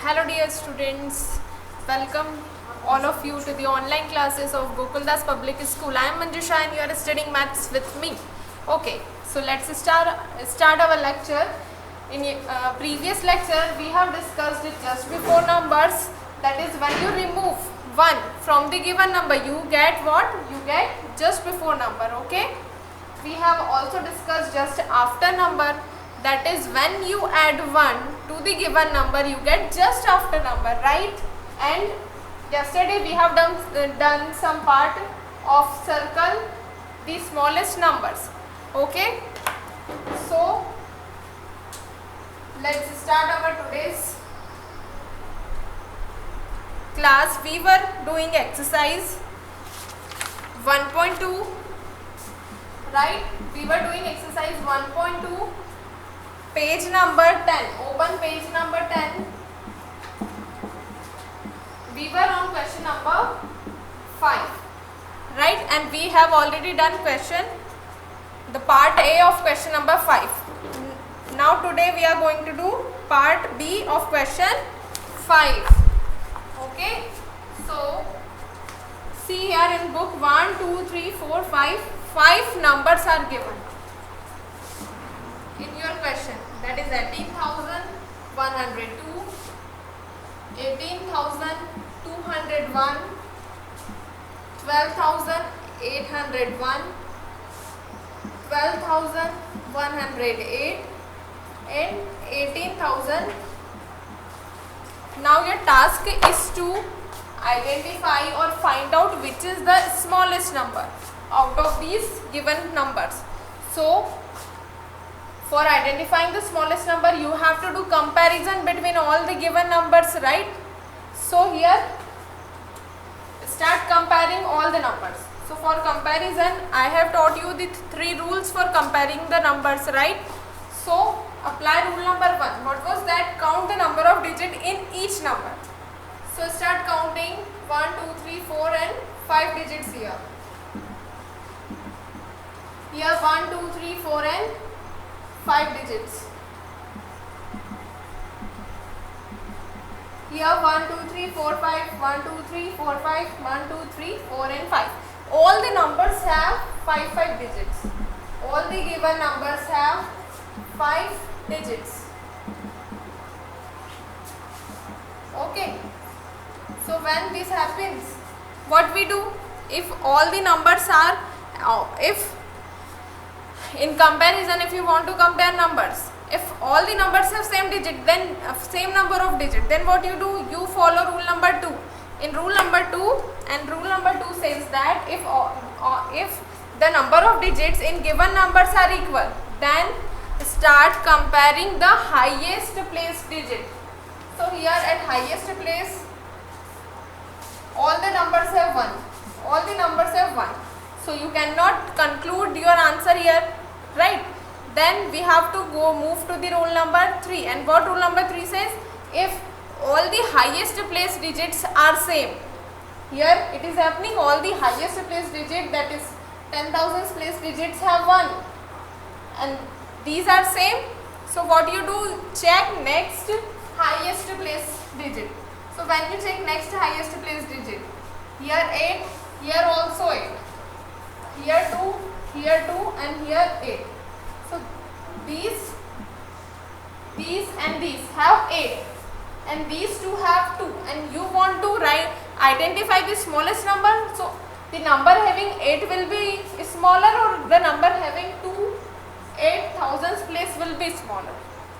Hello dear students, welcome all of you to the online classes of Gokuldas Public School. I am Manjusha and you are studying maths with me. Okay, so let's start our lecture. In previous lecture we have discussed it just before numbers, that is when you remove 1 from the given number you get what? You get just before number. Okay, we have also discussed just after number, that is when you add 1 to the given number you get just after number, right? And yesterday we have done some part of circle the smallest numbers. Okay, so let's start our today's class. We were doing exercise 1.2, right? We were doing exercise 1.2, page number 10. Open page number 10. We were on question number 5, right? And we have already done the part A of question number 5. Now today we are going to do part B of question 5. Okay, so see here in book 1, 2, 3, 4, 5. 5 numbers are given in your question, that is 18,102, 18,201, 12,801, 12,108 and 18,000. Now your task is to identify or find out which is the smallest number out of these given numbers. So for identifying the smallest number you have to do comparison between all the given numbers, right? So here start comparing all the numbers. So for comparison I have taught you the 3 rules for comparing the numbers, right? So apply rule number 1. What was that? Count the number of digits in each number. So start counting 1, 2, 3, 4 and 5 digits here. Here 1, 2, 3, 4 and 5 digits. Here 1, 2, 3, 4, 5, 1, 2, 3, 4, 5, 1, 2, 3, 4 and 5. All the numbers have 5 digits. All the given numbers have 5 digits. Okay. So when this happens, what we do? If all the numbers are, if in comparison, if you want to compare numbers, if all the numbers have same digit, then same number of digit, then what you do? You follow rule number 2. In rule number 2, and rule number 2 says that if the number of digits in given numbers are equal, then start comparing the highest placed digit. So here at highest place, all the numbers have 1. All the numbers have 1. So you cannot conclude your answer here, right? Then we have to move to the rule number 3. And what rule number 3 says? If all the highest placed digits are same. Here it is happening, all the highest placed digit, that is 10,000 placed digits have 1. And these are same. So what you do? Check next highest placed digit. So when you check next highest placed digit, here 8, here also 8, here 2 and here 8. So these and these have 8 and these two have 2, and you want to identify the smallest number. So the number having 8 will be smaller, or the number having 2 8,000 place will be smaller.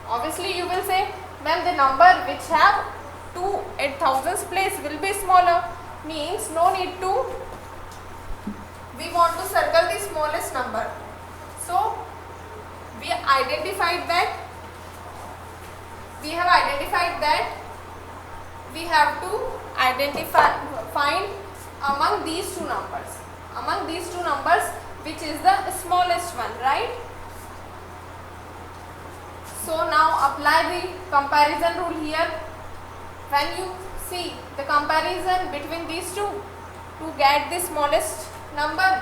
Obviously you will say, ma'am, the number which have 2 8,000 place will be smaller, means no need to, we want to circle the smallest number. So we have identified that we have to find among these two numbers, which is the smallest one, right? So now apply the comparison rule here. When you see the comparison between these two, to get the smallest number,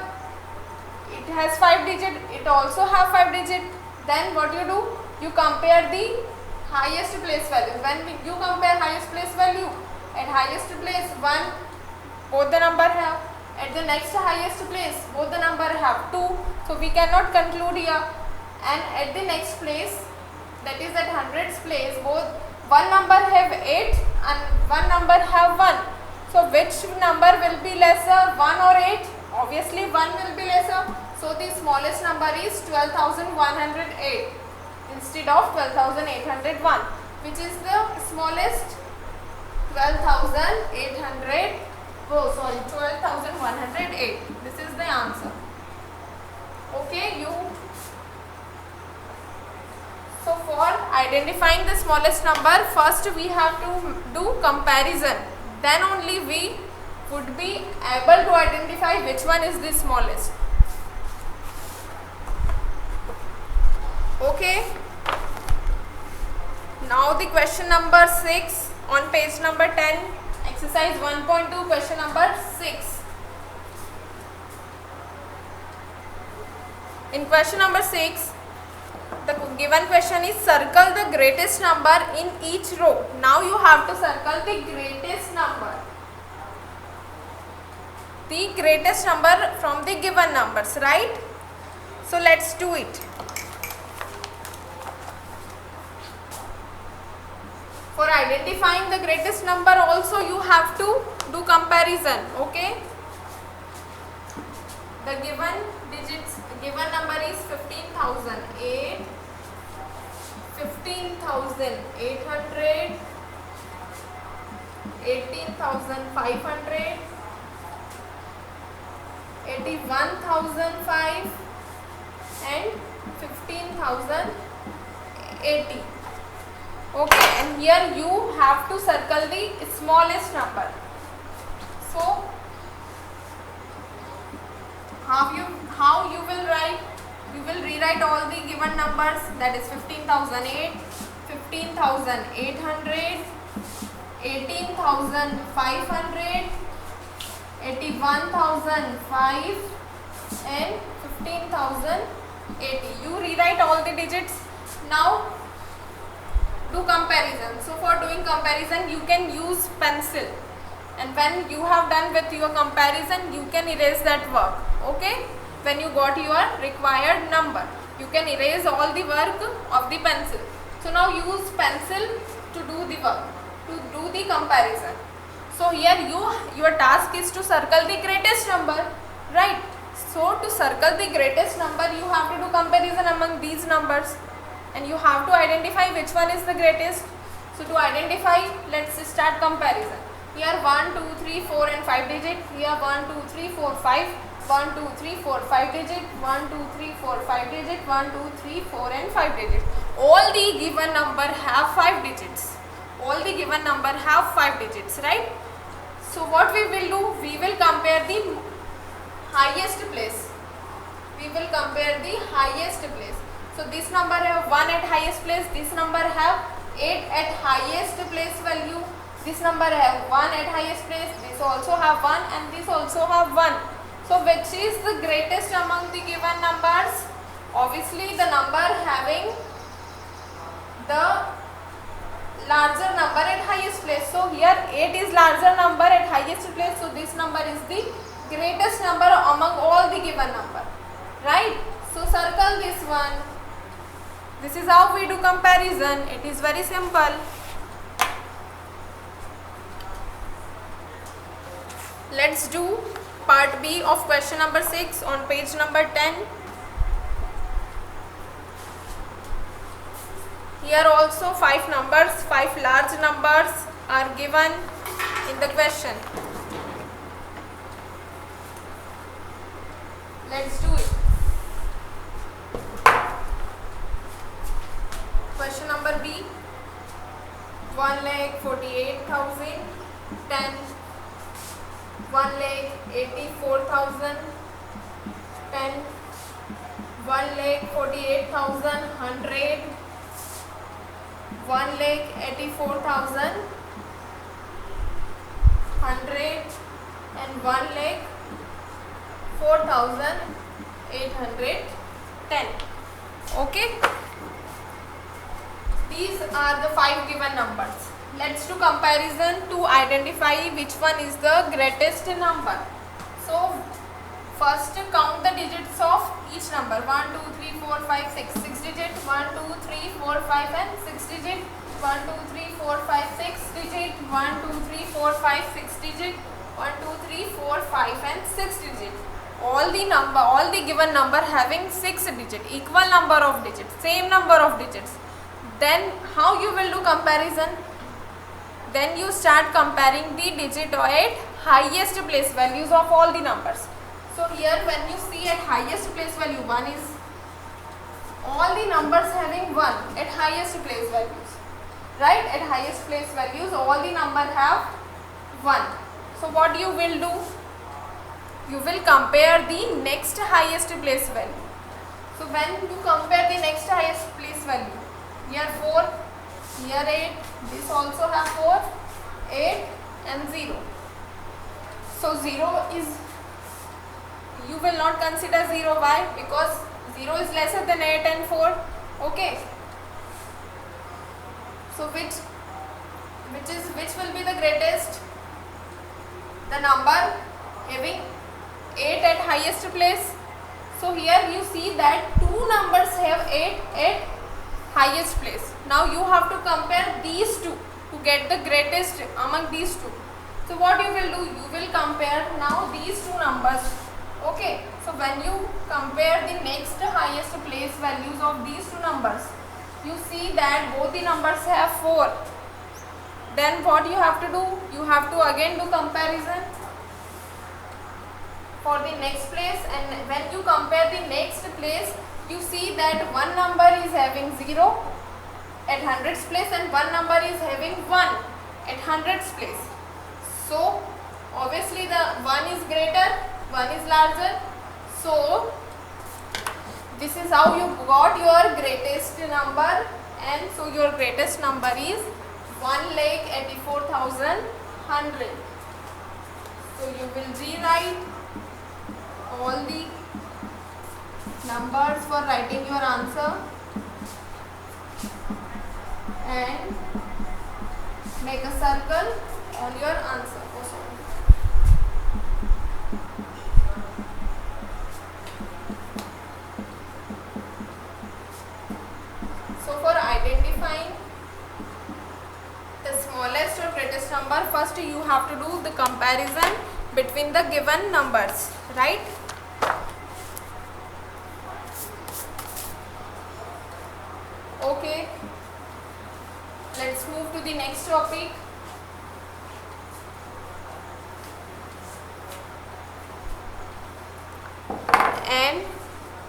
it has 5 digit, it also have 5 digit, then what you do? You compare the highest place value. When you compare highest place value, at highest place 1, both the number have. At the next highest place, both the number have 2. So we cannot conclude here. And at the next place, that is at hundreds place, both one number have 8 and one number have 1. So which number will be lesser, 1 or 8? Obviously 1 will be lesser. So the smallest number is 12,108 instead of 12,801. Which is the smallest? 12,108. This is the answer. Okay, so for identifying the smallest number, first we have to do comparison. Then only we would be able to identify which one is the smallest. Okay. Now the question number 6 on page number 10, exercise 1.2, question number 6. In question number 6, the given question is circle the greatest number in each row. Now you have to circle the greatest number. The greatest number from the given numbers, right? So let's do it. For identifying the greatest number also you have to do comparison, okay? The given number is 15,008, 15,800, 18,500, 81,005 and 15,080. Okay, and here you have to circle the smallest number. So how you will write? You will rewrite all the given numbers, that is 15,008, 15,800, 18,500, 81,005 and 15,080. You rewrite all the digits. Now do comparison. So for doing comparison you can use pencil, and when you have done with your comparison you can erase that work. Okay, when you got your required number you can erase all the work of the pencil. So now use pencil to do the work, to do the comparison. So here your task is to circle the greatest number, right? So to circle the greatest number you have to do comparison among these numbers, and you have to identify which one is the greatest. So to identify, let's start comparison. Here 1, 2, 3, 4 and 5 digit. Here 1, 2, 3, 4, 5. 1, 2, 3, 4, 5 digit. 1, 2, 3, 4, 5 digit. 1, 2, 3, 4 and 5 digit. All the given number have 5 digits. All the given number have 5 digits, right? So what we will do? We will compare the highest place. We will compare the highest place. So this number have 1 at highest place, this number have 8 at highest place value, this number have 1 at highest place, this also have 1 and this also have 1. So which is the greatest among the given numbers? Obviously the number having the larger number at highest place. So here 8 is larger number at highest place, so this number is the greatest number among all the given number, right? So circle this one. This is how we do comparison. It is very simple. Let's do part B of question number 6 on page number 10. Here also 5 numbers, 5 large numbers are given in the question. Let's do it. Question number B. 1,48,000, 10, 1,84,000, 10, 1,48,000, 100, 1,84,000, 100 and 1,04,810. Okay. These are the 5 given numbers. Let's do comparison to identify which one is the greatest number. So first count the digits of each number. 1 2 3 4 5 6. 6 digit. 1 2 3 4 5 and 6 digit. 1 2 3 4 5 6 digit. 1 2 3 4 5 6 digit. 1 2 3 4 5 and 6 digit. All the given number having 6 digit, equal number of digits, same number of digits. Then how you will do comparison? Then you start comparing the digit at highest place values of all the numbers. So here when you see at highest place value 1 is all the numbers having 1 at highest place values, right? At highest place values all the number have 1. So what you will do? You will compare the next highest place value. So when you compare the next highest place value, here 4, here 8, this also have 4, 8 and 0. So 0 is, you will not consider 0. Why? Because 0 is lesser than 8 and 4. Okay. So which will be the greatest? The number having 8 at highest place. So here you see that two numbers have 8 at highest place. Now you have to compare these two to get the greatest among these two. So what you will do? You will compare now these two numbers. Okay. So when you compare the next highest place values of these two numbers, you see that both the numbers have 4. Then what you have to do? You have to again do comparison for the next place, and when you compare the next place, you see that one number is having 0 at hundreds place and one number is having 1 at hundreds place. So obviously the 1 is greater, 1 is larger. So this is how you got your greatest number, and so your greatest number is 1,84,100. So you will rewrite all the numbers for writing your answer and make a circle on your answer. Oh, sorry. So for identifying the smallest or greatest number, first you have to do the comparison between the given numbers, right? Okay, let's move to the next topic. And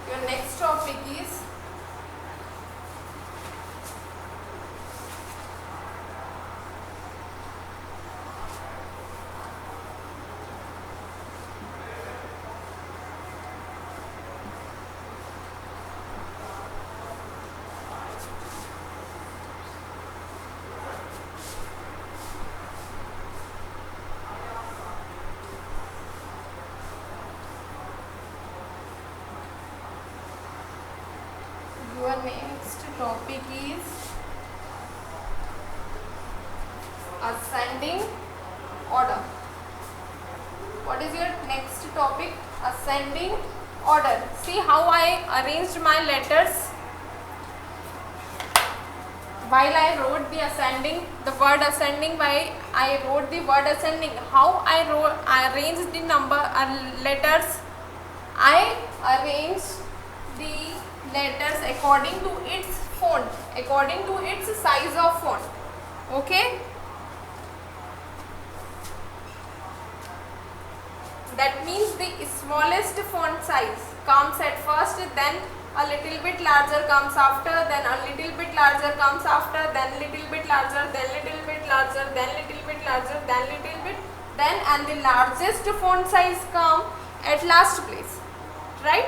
your next topic is your next topic is ascending order. What is your next topic? Ascending order. See how I arranged my letters while I wrote the ascending, the word ascending. While I wrote the word ascending, how I arranged the letters. I arranged the letters according to its font, according to its size of font. Okay, that means the smallest font size comes at first, then a little bit larger comes after, then a little bit larger comes after, then little bit larger, then little bit larger, then little bit larger, then little bit, then and the largest font size come at last place, right?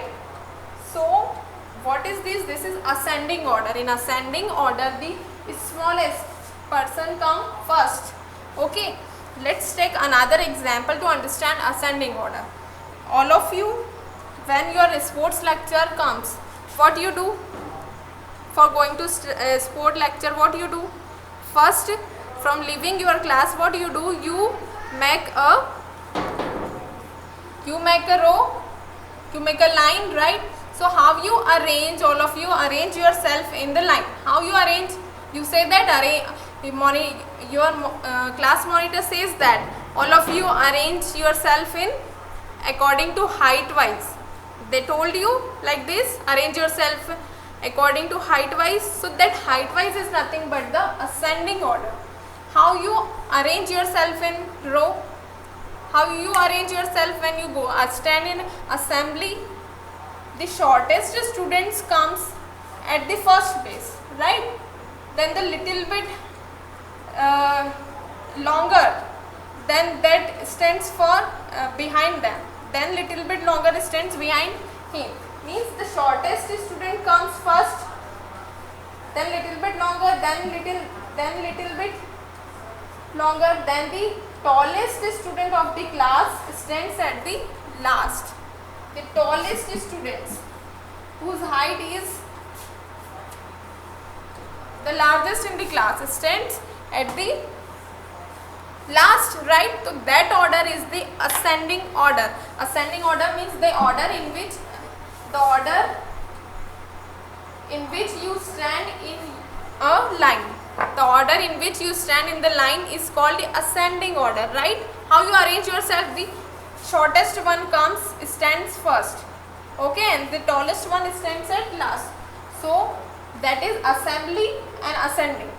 So what is this? This is ascending order. In ascending order, the smallest person come first. Okay, let's take another example to understand ascending order. All of you, when your sports lecture comes, what you do? for going to sport lecture, what you do? First, from leaving your class, what you do? You make a row, you make a line, right? So how you arrange, all of you arrange yourself in the line. How you arrange? You say that your class monitor says that all of you arrange yourself in according to height wise. They told you like this, arrange yourself according to height wise. So that height wise is nothing but the ascending order. How you arrange yourself in row? How you arrange yourself when you go stand in assembly? The shortest students comes at the first base, right? Then the little bit longer, then that stands for behind them. Then little bit longer stands behind him. Means the shortest student comes first, then little bit longer, then little bit longer, then the tallest student of the class stands at the last. The tallest students whose height is the largest in the class stands at the last, right? So that order is the ascending order. Ascending order means the order in which you stand in a line. The order in which you stand in the line is called the ascending order, right? How you arrange yourself? The shortest one stands first, okay, and the tallest one stands at last. So that is assembly and ascending.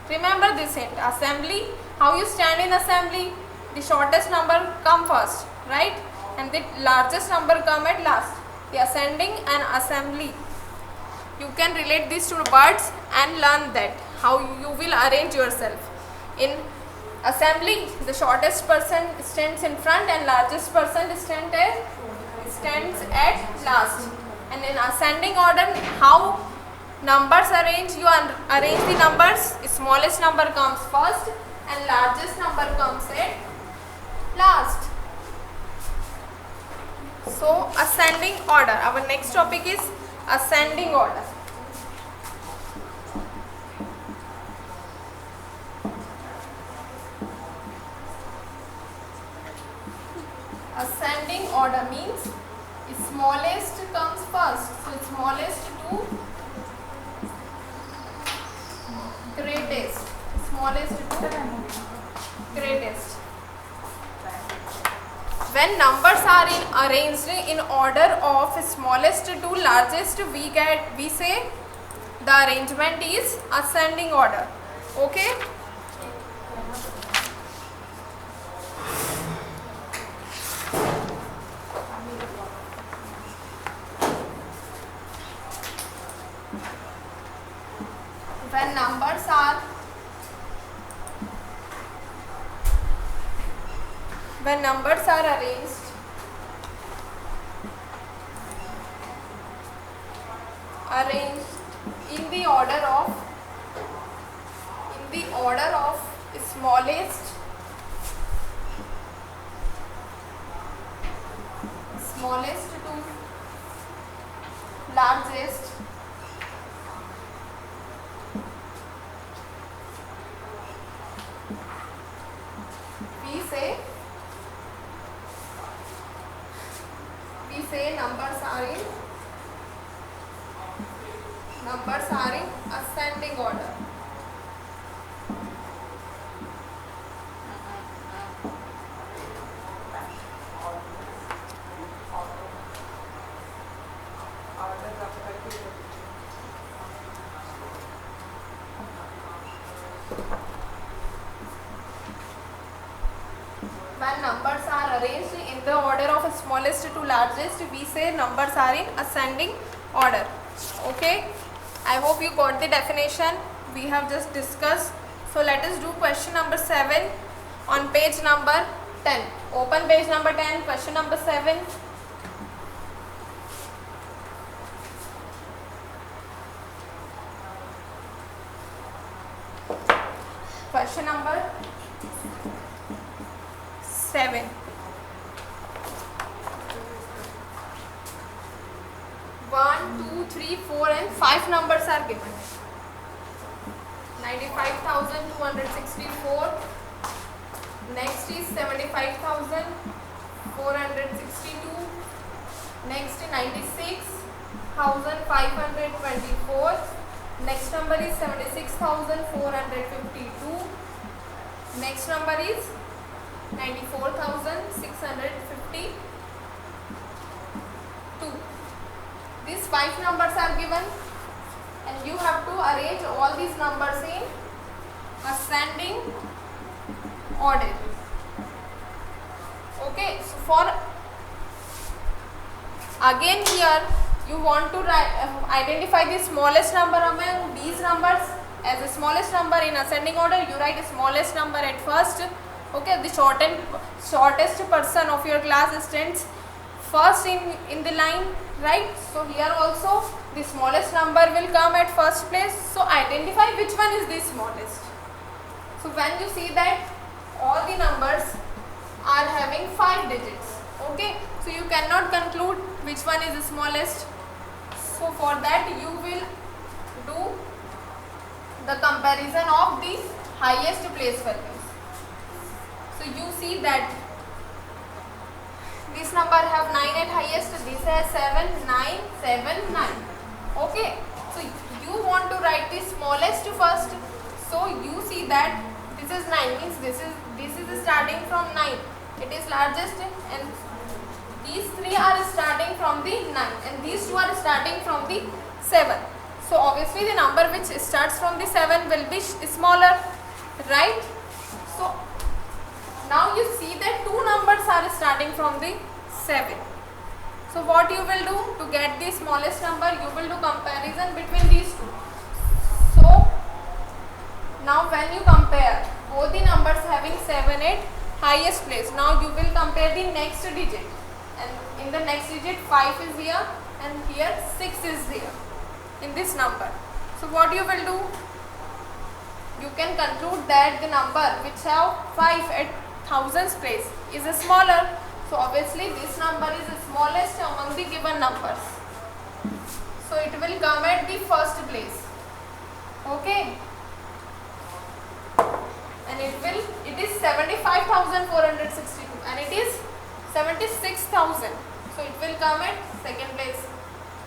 Remember this hint. Assembly, how you stand in assembly? The shortest number come first, right, and the largest number come at last. The ascending and assembly. You can relate these to birds and learn that how you will arrange yourself. In assembly, the shortest person stands in front and largest person stands at last. And in ascending order, how numbers arrange? You arrange the numbers. Smallest number comes first and largest number comes at last. So ascending order. Our next topic is ascending order. Ascending order means smallest comes first. So smallest to greatest. Smallest to greatest. When numbers are arranged in order of smallest to largest, we say the arrangement is ascending order. Okay. When numbers are arranged in the order of smallest to largest, we say numbers are in ascending order. When numbers are arranged in the order of smallest to largest, we say numbers are in ascending order. Okay, I hope you got the definition we have just discussed. So let us do question number 7 on page number 10. Open page number 10, question number 7. Question number 7. 1, 2, 3, 4 and 5 numbers are given. 95,264. Next is 75,462. Next 96,524. Next number is 76,452. Next number is 94,652. These 5 numbers are given and you have to arrange all these numbers in ascending order. Okay, so for again here you want to identify the smallest number among these numbers. As the smallest number in ascending order, you write the smallest number at first. Okay, the shortest person of your class stands first in the line, right? So here also the smallest number will come at first place. So identify which one is the smallest. So when you see that all the numbers are having 5 digits, okay, so you cannot conclude which one is the smallest. So for that you will do the comparison of the highest place values. So you see that this number have 9 at highest, this has 7, 9, 7, 9. Okay, so you want to write the smallest first. So you see that this is 9, means this is starting from 9. It is largest, and these 3 are starting from the 9 and these 2 are starting from the 7. So obviously the number which starts from the 7 will be smaller, right? So now you see that 2 numbers are starting from the 7. So what you will do to get the smallest number, you will do comparison between these 2. So now when you compare both the numbers having 7 at highest place, now you will compare the next digit, and in the next digit 5 is here and here 6 is here in this number. So what you will do, you can conclude that the number which have 5 at thousands place is a smaller. So obviously this number is the smallest among the given numbers. So it will come at the first place. Okay. And it is 75,462 and it is 76,000. So it will come at second place.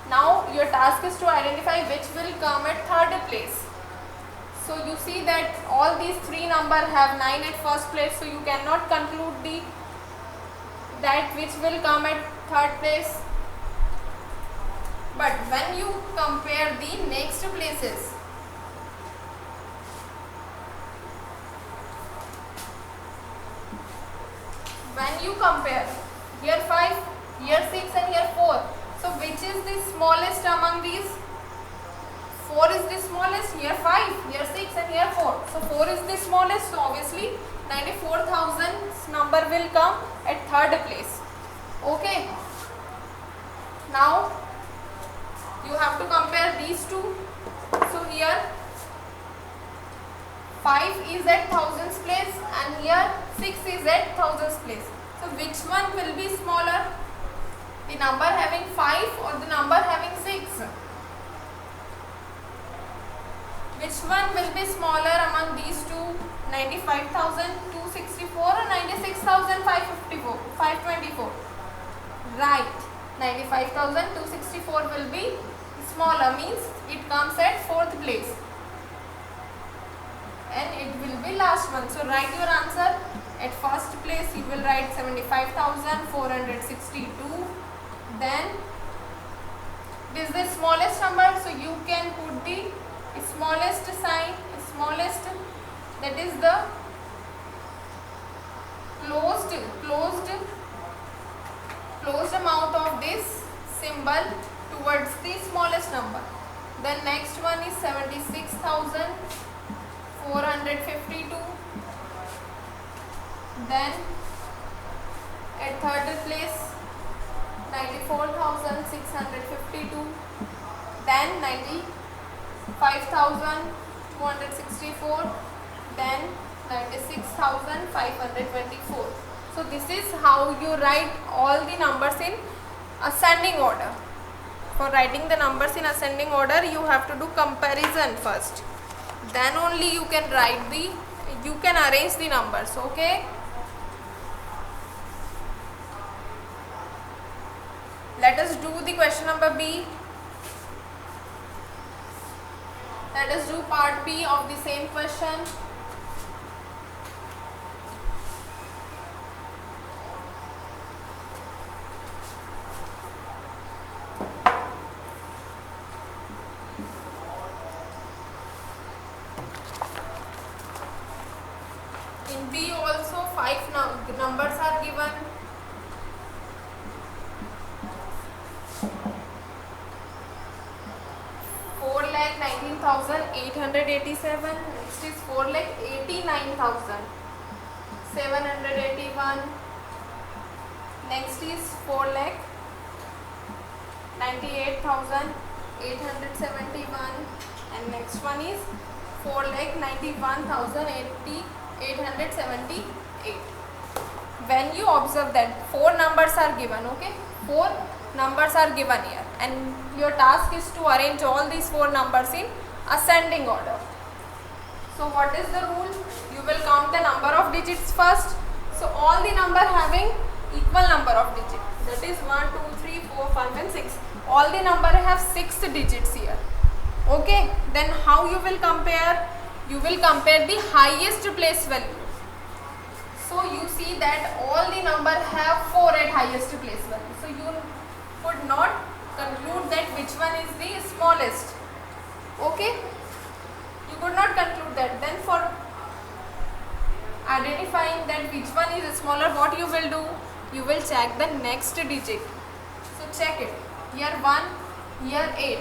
Now your task is to identify which will come at third place. So you see that all these 3 numbers have 9 at first place. So you cannot conclude that which will come at third place. But when you compare the next places, when you compare here 5, here 6 and here 4. So which is the smallest among these? 4 is the smallest, here 5, here 6 and here 4. So 4 is the smallest, so obviously 94,000 number will come at third place. Okay. Now you have to compare these 2. So here 5 is at thousands place and here 6 is at thousands place. So which one will be smaller? The number having 5 or the number having 6? Which one will be smaller among these 2? 95,264 or 96,524? Right. 95,264 will be smaller, means it comes at fourth place. And it will be last one. So write your answer. At first place you will write 75,462. Then this is the smallest number, so you can put the smallest sign, smallest, that is the closed amount of this symbol towards the smallest number. Then next one is 76,452. Then at third place 94,652. Then 95,264. Then 96,524. So this is how you write all the numbers in ascending order. For writing the numbers in ascending order, you have to do comparison first. then only you can arrange the numbers. Okay, let us do the question number B. Let us do part B of the same question. In B also 5 numbers are given. Four lakh 19,887. Next is 4,89,781. Next is 4,98,871. And next one is 4,91,878. When you observe that 4 numbers are given, okay, 4 numbers are given here, and your task is to arrange all these 4 numbers in ascending order. So what is the rule? You will count the number of digits first. So all the number having equal number of digits, that is 1, 2, 3, 4, 5 and 6. All the number have 6 digits here. Okay, then how you will compare? You will compare the highest place value. So you see that all the number have 4 at highest place value. So you could not conclude that which one is the smallest. Okay, you could not conclude that. Then for identifying that which one is smaller, what you will do? You will check the next digit. So check it. Here 1, here 8,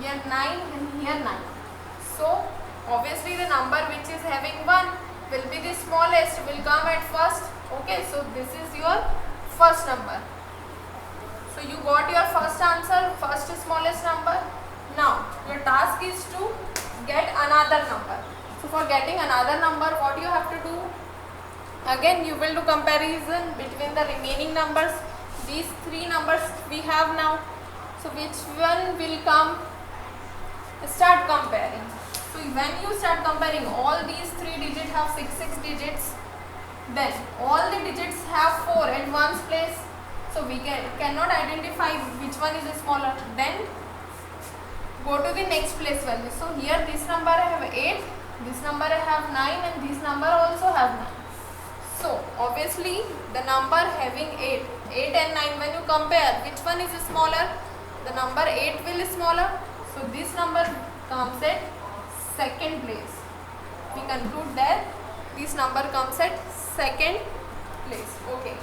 here 9 and here 9. So obviously the number which is having 1 will be the smallest, will come at first. Okay, so this is your first number. So you got your first answer, first smallest number. Now your task is to get another number. So for getting another number, what you have to do? Again you will do comparison between the remaining numbers. These 3 numbers we have now. So which one will come? Start comparing. So when you start comparing, all these 3 digits have 6 digits. Then all the digits have 4 at one's place. So we cannot identify which one is smaller. Then go to the next place value. So here this number I have 8, this number I have 9 and this number also have 9. So obviously the number having 8 and 9, when you compare, which one is smaller? The number 8 will be smaller. So this number comes at second place. We conclude that this number comes at second place. Okay.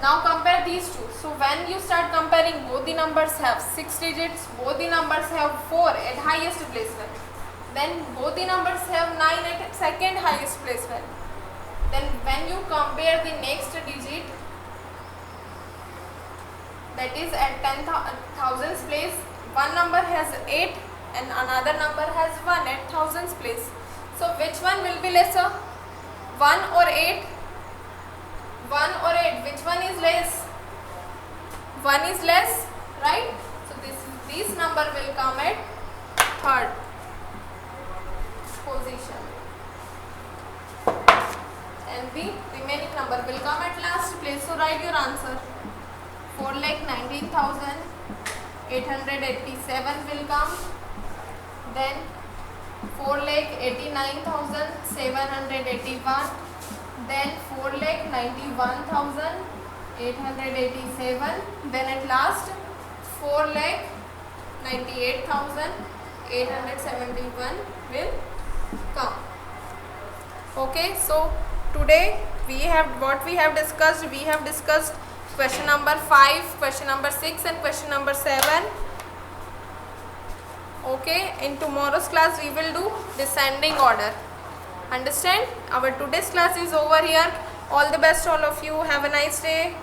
Now compare these two. So when you start comparing, both the numbers have 6 digits, both the numbers have 4 at highest place value. Then both the numbers have 9 at second highest place value. Then when you compare the next digit, that is at 10,000's place, one number has 8 and another number has 1 at thousands place. So which one will be lesser? 1 or 8? 1 or 8, which one is less? 1 is less, right? So this number will come at third position and the remaining number will come at last place. So write your answer. 4,19,887 will come. Then 4,89,781. Then 4,91,887. Then at last 4,98,871 will come. Okay, so today we have discussed question number 5, question number 6 and question number 7. Okay, in tomorrow's class we will do descending order. Understand? Our today's class is over here. All the best all of you. Have a nice day.